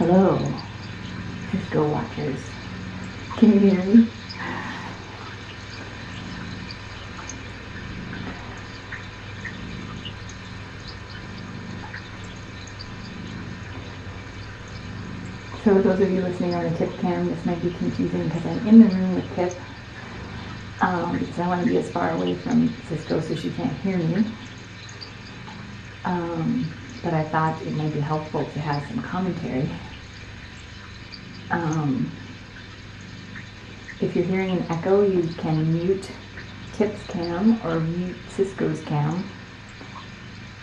Hello, Sisko watchers. Can you hear me? So those of you listening on the tip cam, this might be confusing because I'm in the room with Tip because I want to be as far away from Sisko so she can't hear me. But I thought it might be helpful to have some commentary. If you're hearing an echo, you can mute Tip's cam or mute Sisko's cam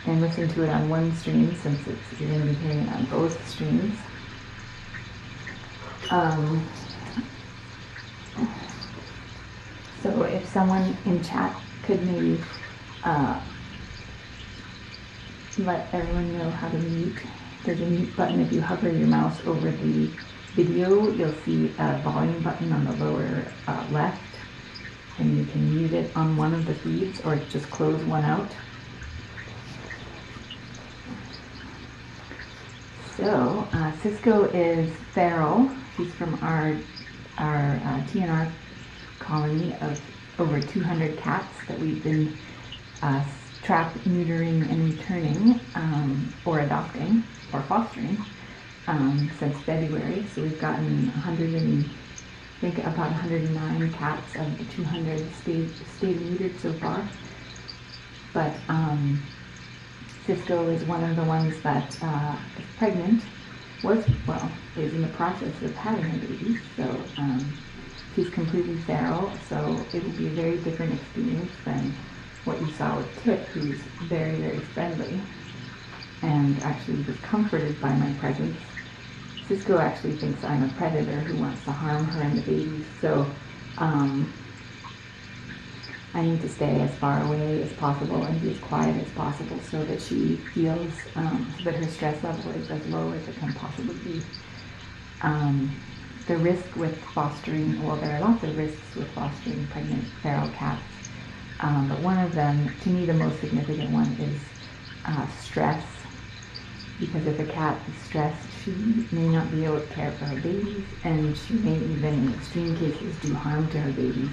and listen to it on one stream since you're going to be hearing it on both streams. So if someone in chat could maybe let everyone know how to mute. There's a mute button. If you hover your mouse over the video, you'll see a volume button on the lower left, and you can mute it on one of the feeds or just close one out. So Sisko is feral. She's from our TNR colony of over 200 cats that we've been trapped, neutering, and returning, or adopting, or fostering since February. So we've gotten about 109 cats of the 200 stayed neutered so far. But Sisko is one of the ones that is pregnant, is in the process of having a baby. So she's completely feral, so it will be a very different experience than what you saw with Tip, who's very, very friendly and actually was comforted by my presence. Sisko actually thinks I'm a predator who wants to harm her and the babies, so I need to stay as far away as possible and be as quiet as possible so that she feels that her stress level is as low as it can possibly be. The risk with fostering, well, there are lots of risks with fostering pregnant feral cats, but one of them, to me the most significant one, is stress, because if a cat is stressed, she may not be able to care for her babies, and she may even, in extreme cases, do harm to her babies.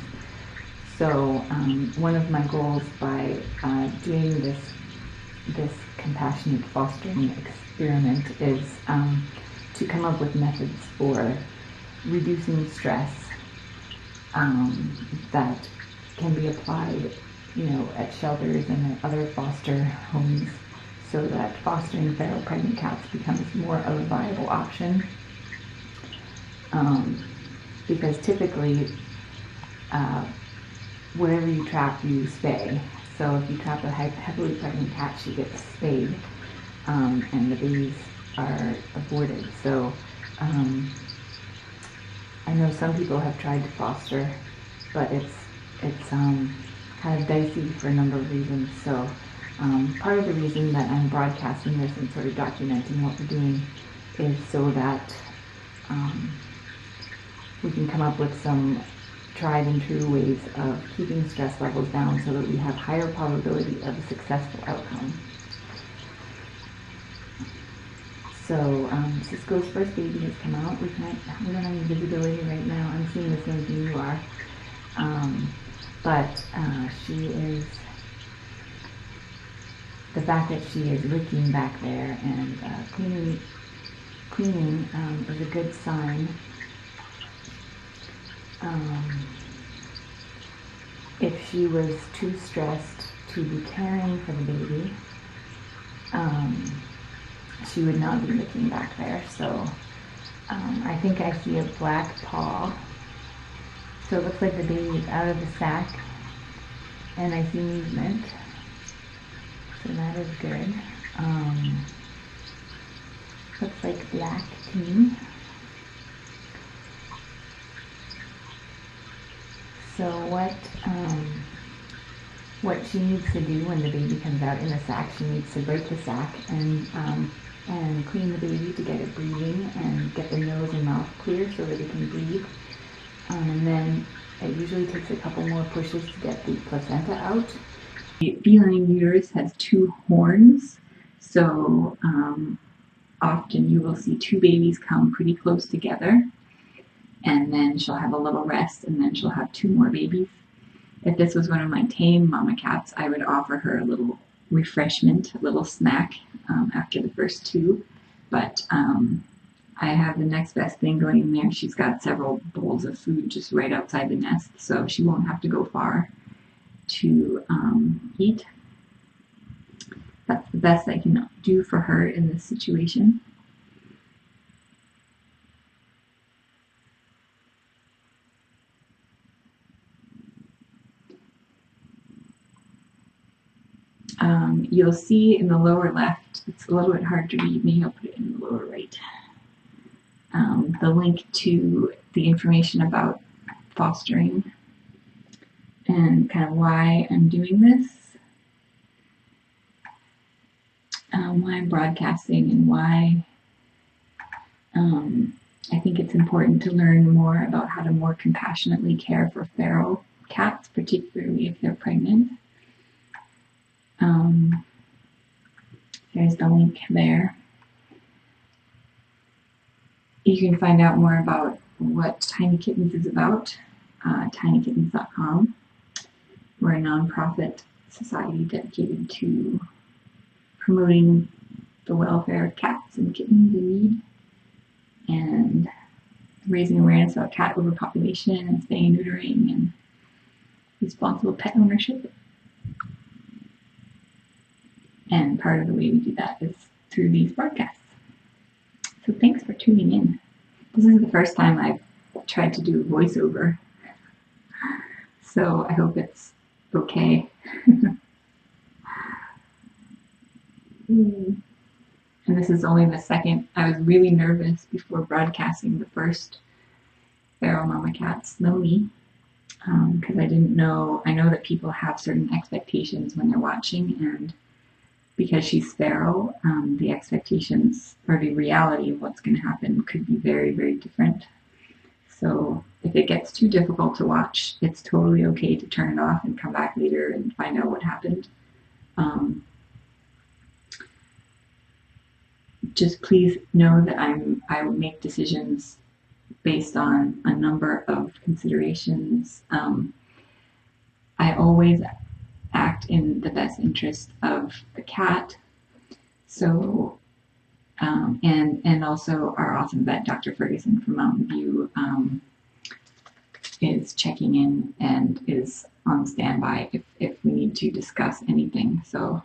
So one of my goals by doing this compassionate fostering experiment is to come up with methods for reducing stress that can be applied, at shelters and at other foster homes, so that fostering feral pregnant cats becomes more of a viable option. Because typically, wherever you trap, you spay. So if you trap a heavily pregnant cat, she gets spayed, and the babies are aborted. So I know some people have tried to foster, but it's kind of dicey for a number of reasons. So part of the reason that I'm broadcasting this and sort of documenting what we're doing is so that we can come up with some tried and true ways of keeping stress levels down so that we have higher probability of a successful outcome. So Sisko's first baby has come out. We don't have any visibility right now. I'm seeing the same thing you are. But she is, the fact that she is licking back there and cleaning is a good sign. If she was too stressed to be caring for the baby, she would not be looking back there. So I think I see a black paw. So it looks like the baby is out of the sack, and I see movement. So that is good. Looks like black to me. So what she needs to do when the baby comes out in the sack, she needs to break the sack and clean the baby to get it breathing and get the nose and mouth clear so that it can breathe. And then it usually takes a couple more pushes to get the placenta out. The feline uterus has 2 horns, so often you will see two babies come pretty close together, and then she'll have a little rest, and then she'll have two more babies. If this was one of my tame mama cats, I would offer her a little refreshment, a little snack after the first two. But I have the next best thing going in there. She's got several bowls of food just right outside the nest, so she won't have to go far to eat. That's the best I can do for her in this situation. You'll see in the lower left, it's a little bit hard to read, maybe I'll put it in the lower right, the link to the information about fostering and kind of why I'm doing this, why I'm broadcasting, and why I think it's important to learn more about how to more compassionately care for feral cats, particularly if they're pregnant. There's the link there. You can find out more about what Tiny Kittens is about, tinykittens.com. We're a nonprofit society dedicated to promoting the welfare of cats and kittens in need, and raising awareness about cat overpopulation and spaying and neutering and responsible pet ownership. And part of the way we do that is through these broadcasts. So thanks for tuning in. This is the first time I've tried to do a voiceover, so I hope it's okay. And this is only the second. I was really nervous before broadcasting the first feral mama cat, Snowy, because I didn't know. I know that people have certain expectations when they're watching, and because she's feral, the expectations or the reality of what's going to happen could be very, very different. So if it gets too difficult to watch, it's totally okay to turn it off and come back later and find out what happened. Just please know that I will make decisions based on a number of considerations. I always act in the best interest of the cat. So, and also our awesome vet, Dr. Ferguson from Mountain View, is checking in and is on standby if we need to discuss anything. So,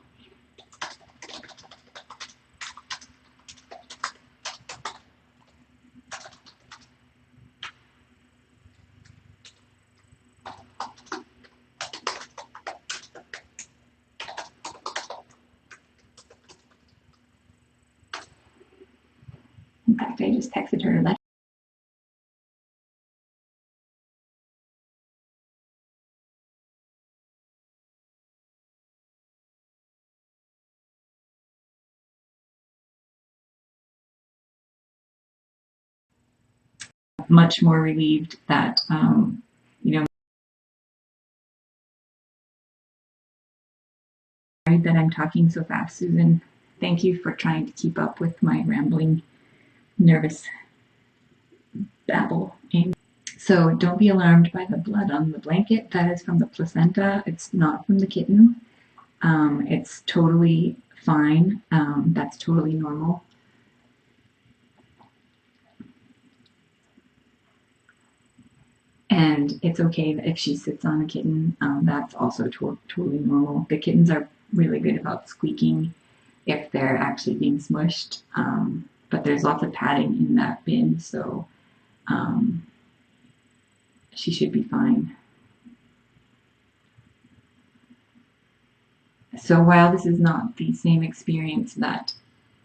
in fact, I just texted her to let much more relieved that, you know, that I'm talking so fast, Susan. Thank you for trying to keep up with my rambling, nervous babble. So don't be alarmed by the blood on the blanket. That is from the placenta. It's not from the kitten. It's totally fine. That's totally normal. And it's okay if she sits on a kitten. That's also totally normal. The kittens are really good about squeaking if they're actually being smushed. But there's lots of padding in that bin, so she should be fine. So while this is not the same experience that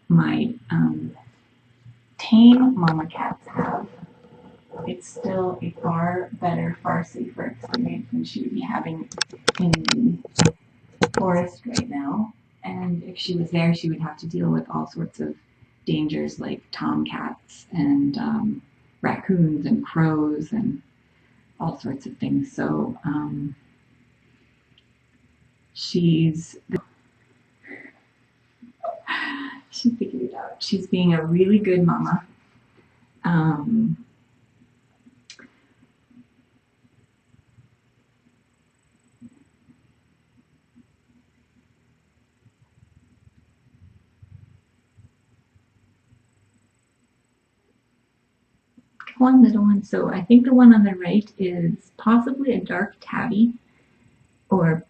my tame mama cats have, it's still a far better, far safer experience than she would be having in the forest right now. And if she was there, she would have to deal with all sorts of dangers like tomcats and raccoons and crows and all sorts of things. So she figured it out. but she's being a really good mama. One little one. So I think the one on the right is possibly a dark tabby, or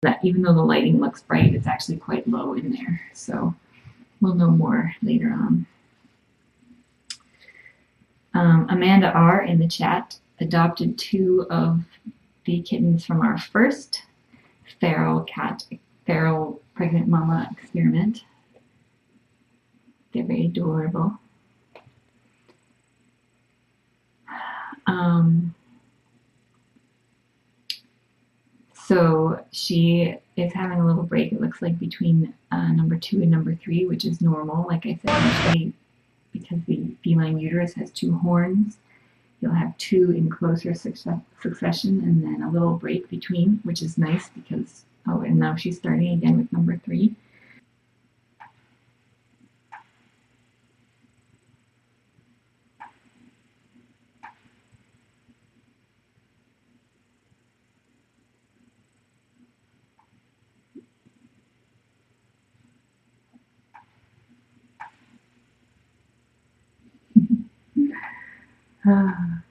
that even though the lighting looks bright, it's actually quite low in there. So we'll know more later on. Amanda R. in the chat adopted 2 of the kittens from our first feral pregnant mama experiment. They're very adorable. So she is having a little break, it looks like, between number 2 and number 3, which is normal. Like I said, usually because the feline uterus has 2 horns, you'll have 2 in closer succession and then a little break between, which is nice because, oh, and now she's starting again with number 3.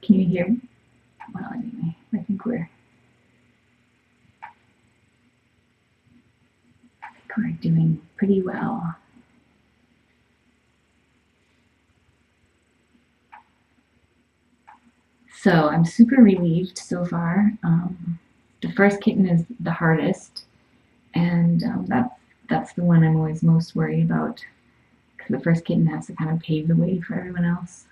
Can you hear me? Well, anyway, I think we're doing pretty well. So I'm super relieved so far. The first kitten is the hardest, and that's the one I'm always most worried about, because the first kitten has to kind of pave the way for everyone else.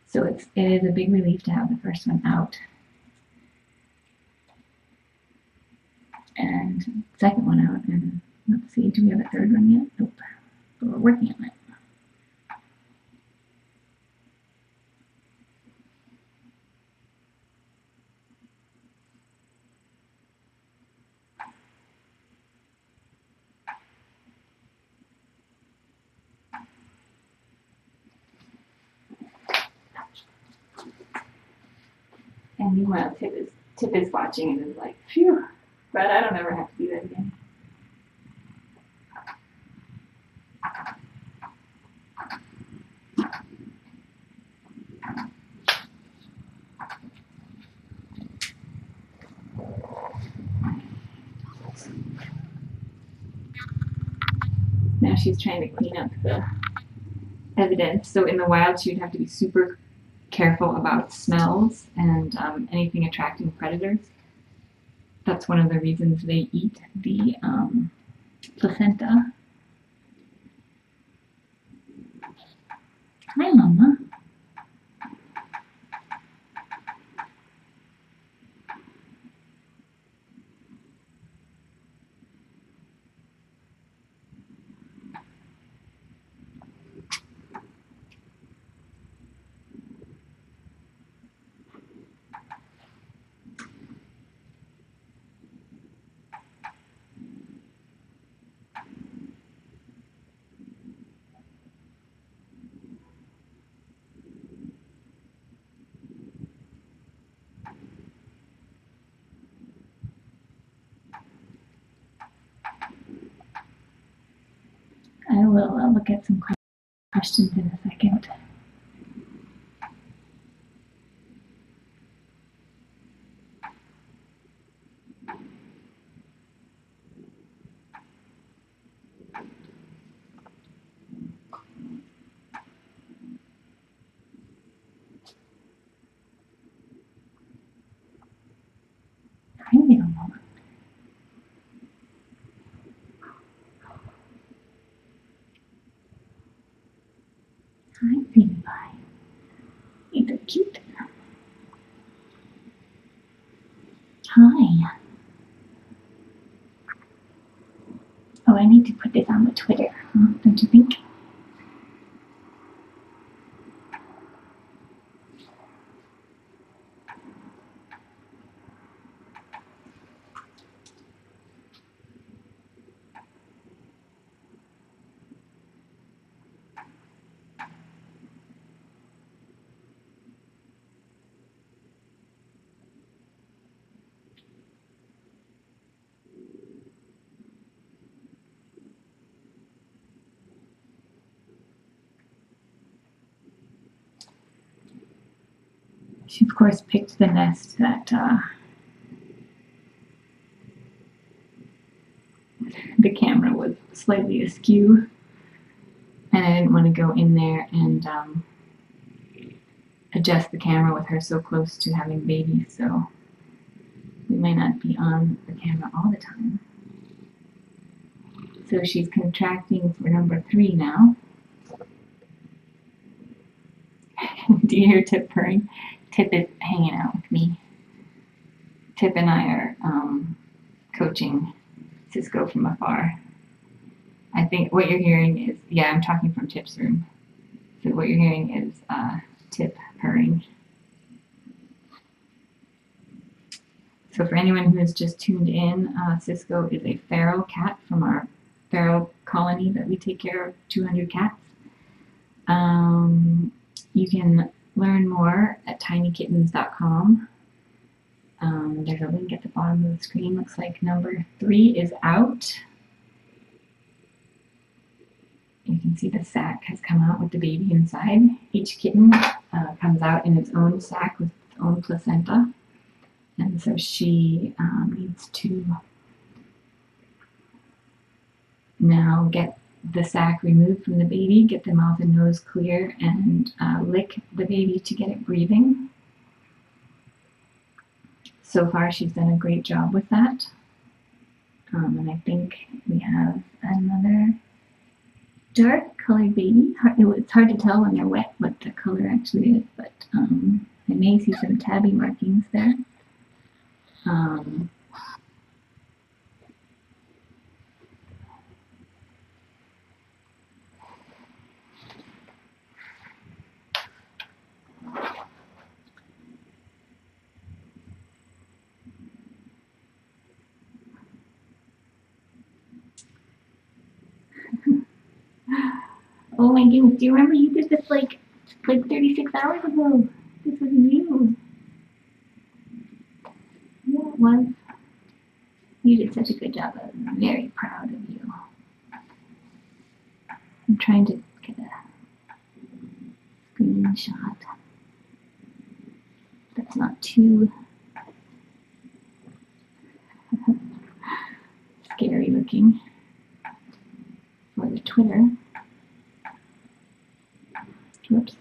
So it is a big relief to have the first one out. And second one out, and let's see, do we have a third one yet? Nope, but we're working on it. And meanwhile, Tip is watching and is like, phew, but I don't ever have to do that again. Now she's trying to clean up the evidence. So in the wild, she would have to be super careful about smells and anything attracting predators. That's one of the reasons they eat the placenta. Hi, Mama. I will look at some questions in a second. Hi there, Mama. Hi, baby pie. You're so cute. Hi. Oh, Oh, I need to put this on the Twitter, don't you think? She, of course, picked the nest that the camera was slightly askew, and I didn't want to go in there and adjust the camera with her so close to having babies, so we might not be on the camera all the time. So she's contracting for number 3 now. Do you hear Tip purring? Tip is hanging out with me. Tip and I are coaching Sisko from afar. I think what you're hearing is, yeah, I'm talking from Tip's room. So what you're hearing is Tip purring. So for anyone who has just tuned in, Sisko is a feral cat from our feral colony that we take care of, 200 cats. You can learn more at tinykittens.com. There's a link at the bottom of the screen. Looks like number 3 is out. You can see the sack has come out with the baby inside. Each kitten comes out in its own sack with its own placenta. And so she needs to now get the sac removed from the baby, get the mouth and nose clear, and lick the baby to get it breathing. So far, she's done a great job with that. And I think we have another dark colored baby. It's hard to tell when they're wet what the color actually is, but I may see some tabby markings there. Oh my goodness, do you remember you did this like 36 hours ago? This was you. Yeah, it was. You did such a good job. I'm very proud of you. I'm trying to get a screenshot that's not too scary looking for the Twitter. Whoops.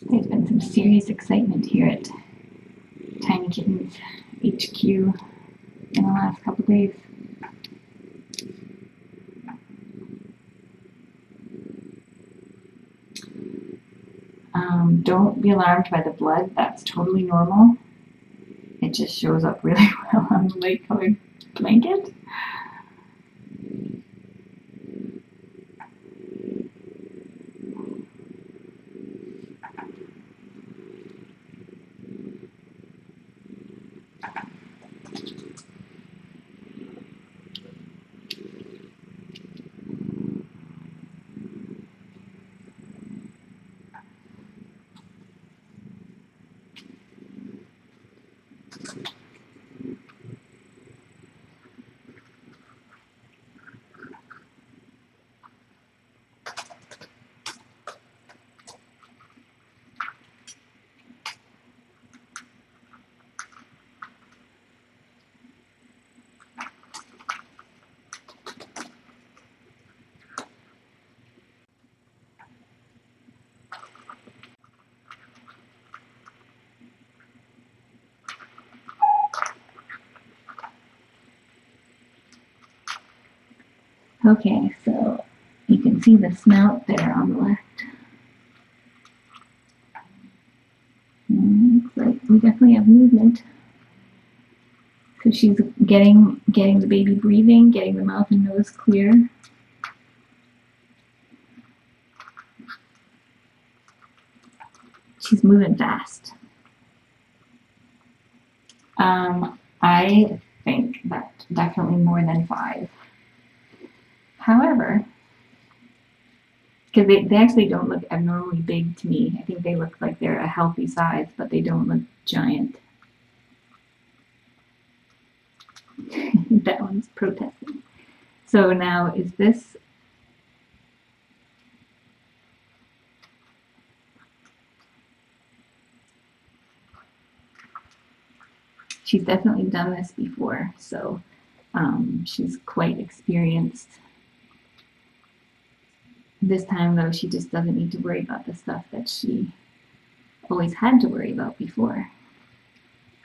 There's been some serious excitement here at Tiny Kittens HQ in the last couple days. Don't be alarmed by the blood. That's totally normal. It just shows up really well on the light colored blanket. Okay, so you can see the snout there on the left. Looks like we definitely have movement. So she's getting the baby breathing, getting the mouth and nose clear. She's moving fast. I think that definitely more than 5. However, because they actually don't look abnormally big to me. I think they look like they're a healthy size, but they don't look giant. That one's protesting. So now is this... She's definitely done this before, so she's quite experienced. This time, though, she just doesn't need to worry about the stuff that she always had to worry about before.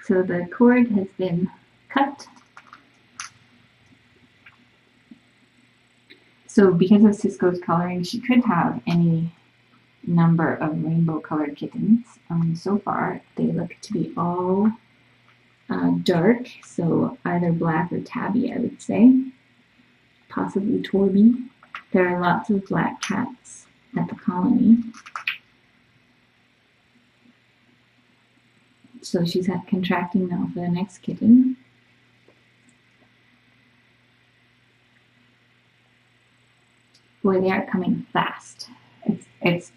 So the cord has been cut. So because of Sisko's coloring, she could have any number of rainbow-colored kittens. So far, they look to be all dark, so either black or tabby, I would say. Possibly Torby. There are lots of black cats at the colony. So she's contracting now for the next kitten. Boy, they are coming fast. It's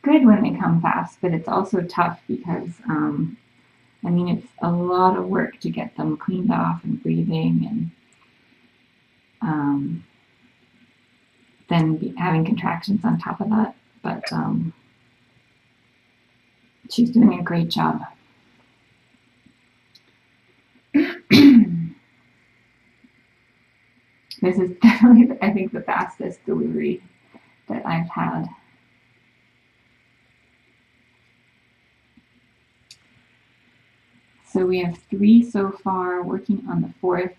good when they come fast, but it's also tough because, I mean, it's a lot of work to get them cleaned off and breathing, and then having contractions on top of that. But she's doing a great job. This is definitely, I think, the fastest delivery that I've had. So we have 3 so far, working on the 4th.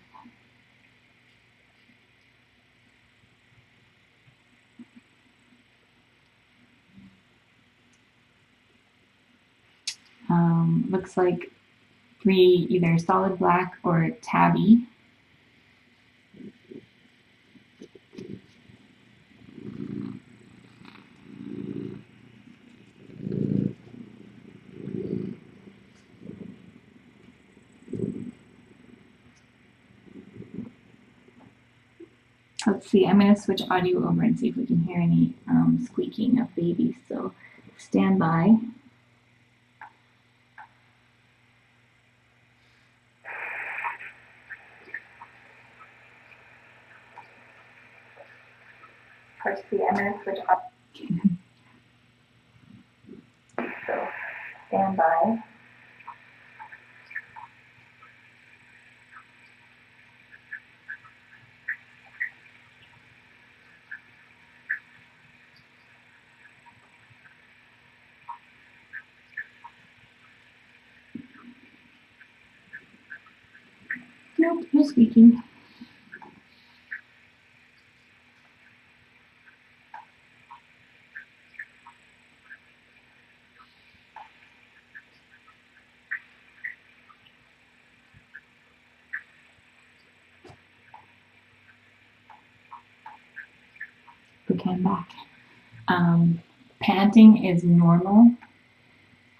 Looks like 3 either solid black or tabby. Let's see, I'm going to switch audio over and see if we can hear any squeaking of babies, so stand by. First, I'm going to switch up. So stand by. Nope, no squeaking. Okay, I'm back. Panting is normal.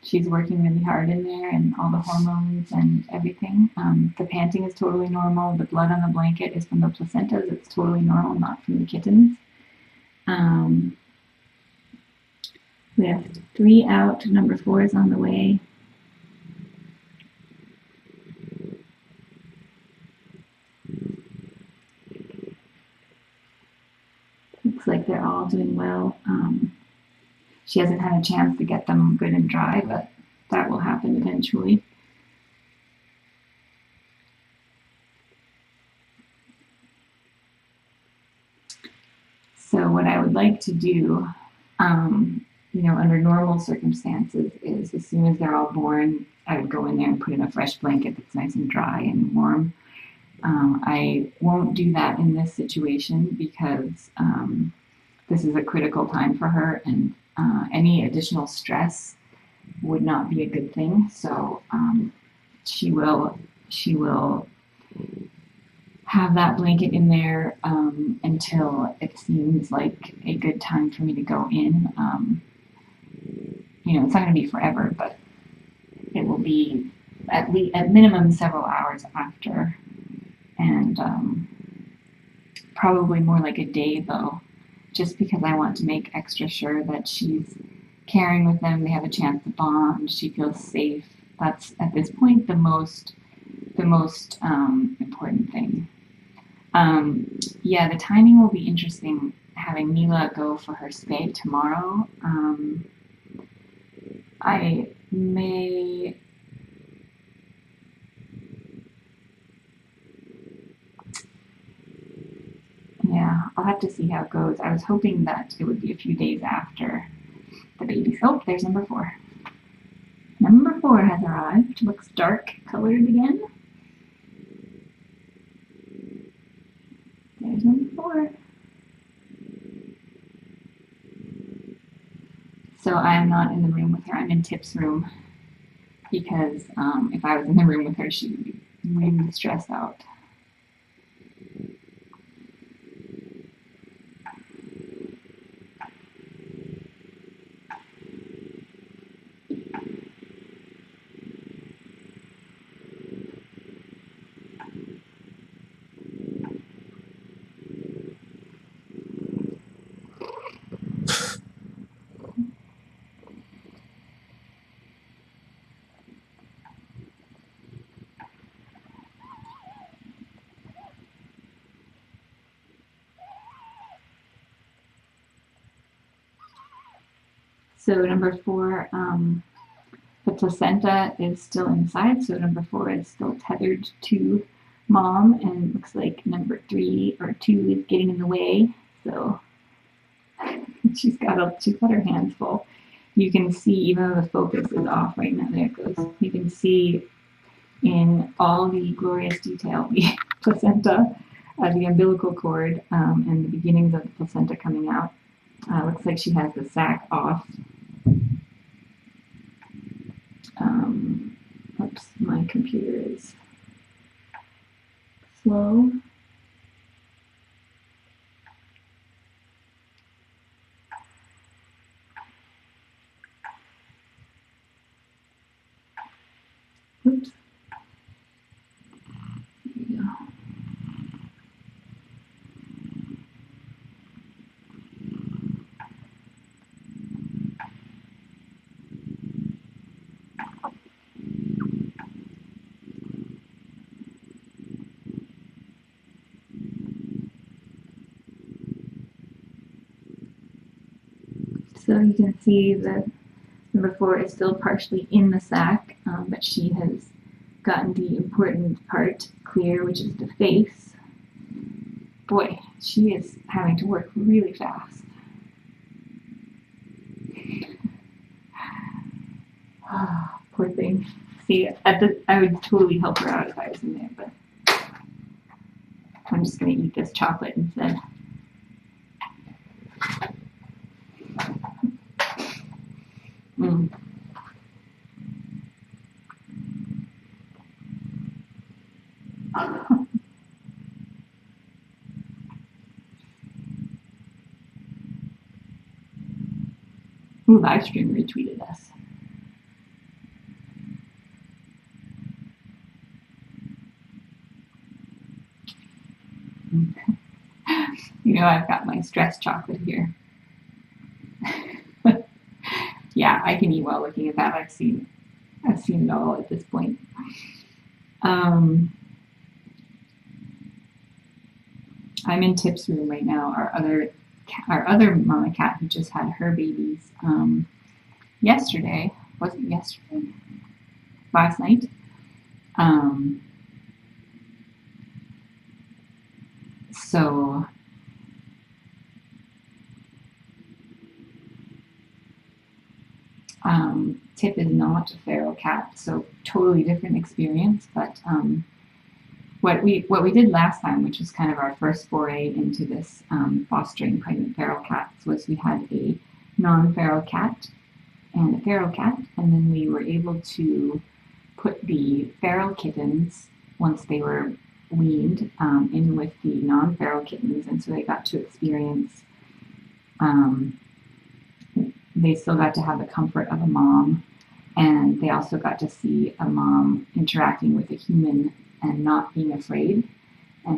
She's working really hard in there, and all the hormones and everything. The panting is totally normal. The blood on the blanket is from the placentas. It's totally normal, not from the kittens. We have 3 out. Number 4 is on the way. Looks like they're all doing well. She hasn't had a chance to get them good and dry, but that will happen eventually. So what I would like to do, under normal circumstances, is as soon as they're all born, I would go in there and put in a fresh blanket that's nice and dry and warm. I won't do that in this situation because this is a critical time for her, and any additional stress would not be a good thing. So she will have that blanket in there until it seems like a good time for me to go in. It's not going to be forever, but it will be at minimum several hours after, and probably more like a day though, just because I want to make extra sure that she's caring with them. They have a chance to bond. She feels safe. That's at this point the most important thing. The timing will be interesting. Having Mila go for her spay tomorrow. I may. Yeah, I'll have to see how it goes. I was hoping that it would be a few days after the baby's. Oh, there's number 4. Number 4 has arrived. Looks dark colored again. There's number 4. So I am not in the room with her. I'm in Tip's room because if I was in the room with her, she would be really stressed out. So number 4, the placenta is still inside. So number 4 is still tethered to mom, and it looks like number 3 or 2 is getting in the way. So she's got her hands full. You can see, even though the focus is off right now, there it goes. You can see in all the glorious detail the placenta, the umbilical cord, and the beginnings of the placenta coming out. Looks like she has the sac off. Oops, my computer is slow. Oops. There we go. So you can see that number 4 is still partially in the sac, but she has gotten the important part clear, which is the face. Boy, she is having to work really fast. Oh, poor thing. See, I would totally help her out if I was in there, but I'm just going to eat this chocolate instead. Ooh, Livestream retweeted us. I've got my stress chocolate here. Yeah, I can eat while looking at that. I've seen it all at this point. I'm in Tip's room right now. Our other mama cat who just had her babies yesterday. Was it yesterday? Last night. So Tip is not a feral cat, so totally different experience, but what we did last time, which was kind of our first foray into this fostering pregnant feral cats, was we had a non-feral cat and a feral cat, and then we were able to put the feral kittens, once they were weaned, in with the non-feral kittens, and so they got to experience. They still got to have the comfort of a mom, and they also got to see a mom interacting with a human and not being afraid.